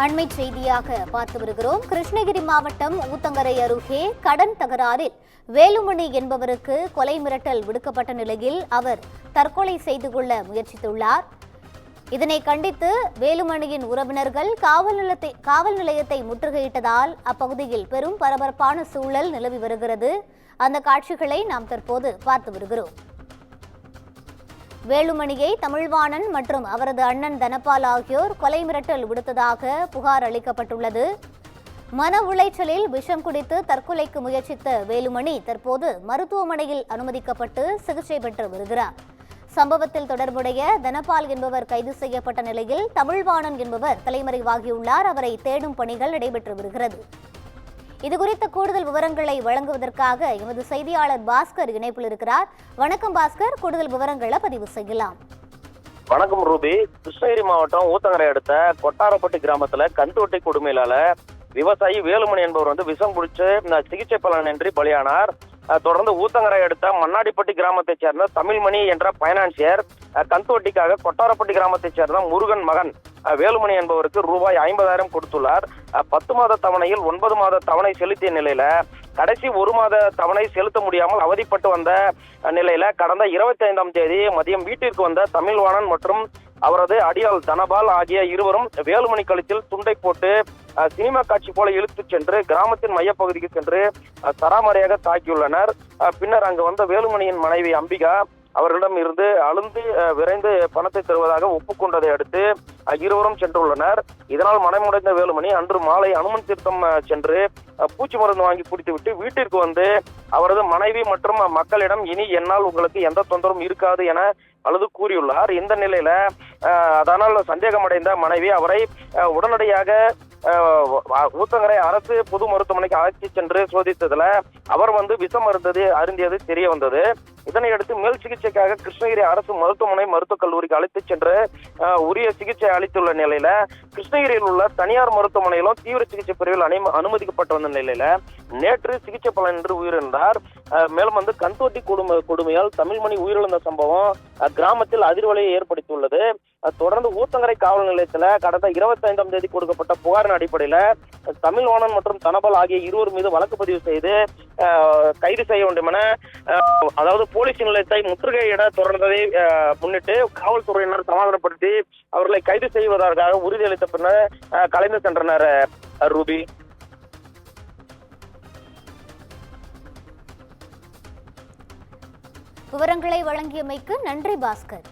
அண்மை செய்தியாக பார்த்து வருகிறோம். கிருஷ்ணகிரி மாவட்டம் ஊத்தங்கரை அருகே கடன் தகராறில் வேலுமணி என்பவருக்கு கொலை மிரட்டல் விடுக்கப்பட்ட நிலையில் அவர் தற்கொலை செய்து கொள்ள முயற்சித்துள்ளார். இதனை கண்டித்து வேலுமணியின் உறவினர்கள் காவல் நிலையத்தை முற்றுகையிட்டதால் அப்பகுதியில் பெரும் பரபரப்பான சூழல் நிலவி வருகிறது. அந்த காட்சிகளை நாம் தற்போது பார்த்து வருகிறோம். வேலுமணியை தமிழ்வாணன் மற்றும் அவரது அண்ணன் தனபால் ஆகியோர் கொலை மிரட்டல் விடுத்ததாக புகார் அளிக்கப்பட்டுள்ளது. மன உளைச்சலில் விஷம் குடித்து தற்கொலைக்கு முயற்சித்த வேலுமணி தற்போது மருத்துவமனையில் அனுமதிக்கப்பட்டு சிகிச்சை பெற்று வருகிறார். சம்பவத்தில் தொடர்புடைய தனபால் என்பவர் கைது செய்யப்பட்ட நிலையில் தமிழ்வாணன் என்பவர் தலைமறைவாகியுள்ளார். அவரை தேடும் பணிகள் நடைபெற்று வருகிறது. இதுகுறித்த கூடுதல் விவரங்களை வழங்குவதற்காக எமது செய்தியாளர் பாஸ்கர் இணைப்பில் இருக்கிறார். வணக்கம் பாஸ்கர், கூடுதல் விவரங்களை பதிவு செய்யலாம். வணக்கம் ரூபி. கிருஷ்ணகிரி மாவட்டம் ஊத்தங்கரை அடுத்த கொட்டாரப்பட்டி கிராமத்துல கந்துவட்டி கொடுமையிலால விவசாயி வேலுமணி என்பவர் விஷம் குடிச்சு சிகிச்சை பலனின்றி பலியானார். தொடர்ந்து ஊத்தங்கரை அடுத்த மண்ணாடிப்பட்டி கிராமத்தைச் சேர்ந்த தமிழ்மணி என்ற பைனான்சியர் கந்துவட்டிக்காக கொட்டாரப்பட்டி கிராமத்தைச் சேர்ந்த முருகன் மகன் வேலுமணி என்பவருக்கு ரூபாய் 50,000 கொடுத்துள்ளார். 10 மாத தவணையில் 9 மாத தவணை செலுத்திய நிலையில கடைசி 1 மாத தவணை செலுத்த முடியாமல் அவதிப்பட்டு வந்த நிலையில கடந்த 25ஆம் தேதி மதியம் வீட்டிற்கு வந்த தமிழ்வாணன் மற்றும் அவரது அடியாள் தனபால் ஆகிய இருவரும் வேலுமணி கழுத்தில் துண்டை போட்டு சினிமா காட்சி போல இழுத்துச் சென்று கிராமத்தின் மையப்பகுதிக்கு சென்று சராமரியாக தாக்கியுள்ளனர். பின்னர் அங்கு வந்த வேலுமணியின் மனைவி அம்பிகா அவர்களிடம் இருந்து அழுந்து விரைந்து பணத்தை தருவதாக ஒப்புக்கொண்டதை அடுத்து இருவரும் சென்றுள்ளனர். இதனால் மனமுடைந்த வேலுமணி அன்று மாலை அனுமன் தீர்த்தம் சென்று பூச்சி மருந்து வாங்கி குடித்துவிட்டு வீட்டிற்கு வந்து அவரது மனைவி மற்றும் மக்களிடம் இனி என்னால் உங்களுக்கு எந்த தொந்தரவும் இருக்காது என அழுது கூறியுள்ளார். இந்த நிலையில அதனால் சந்தேகமடைந்த மனைவி அவரை உடனடியாக ஊத்தங்கரை அரசு பொது மருத்துவமனைக்கு அழைத்து சென்று சோதித்ததுல அவர் விஷம் அருந்தியது தெரிய வந்தது. இதனையடுத்து மேல் சிகிச்சைக்காக கிருஷ்ணகிரி அரசு மருத்துவமனை மருத்துவக் கல்லூரிக்கு அழைத்து சென்று உரிய சிகிச்சை அளித்துள்ள நிலையில கிருஷ்ணகிரியில் உள்ள தனியார் மருத்துவமனையிலும் தீவிர சிகிச்சை பிரிவில் அனுமதிக்கப்பட்டு வந்த நிலையில நேற்று சிகிச்சை பலனின்றி உயிரிழந்தார். மேலும் கந்துவட்டி கொடுமையால் தமிழ்மணி உயிரிழந்த சம்பவம் கிராமத்தில் அதிர்வலையை ஏற்படுத்தியுள்ளது. தொடர்ந்து ஊத்தங்கரை காவல் நிலையத்துல கடந்த 25ஆம் தேதி கொடுக்கப்பட்ட புகாரின் அடிப்படையில தமிழ்வாணன் மற்றும் தனபால் ஆகிய இருவர் மீது வழக்கு பதிவு செய்து கைது செய்ய வேண்டும் என அதாவது போலீஸ் நிலையத்தை முற்றுகையிட தொடர்ந்ததை முன்னிட்டு காவல்துறையினர் சமாதானப்படுத்தி அவர்களை கைது செய்வதற்காக உறுதியளித்த பின்னர் கலைந்து சென்றனர். ரூபி, விவரங்களை வழங்கியமைக்கு நன்றி பாஸ்கர்.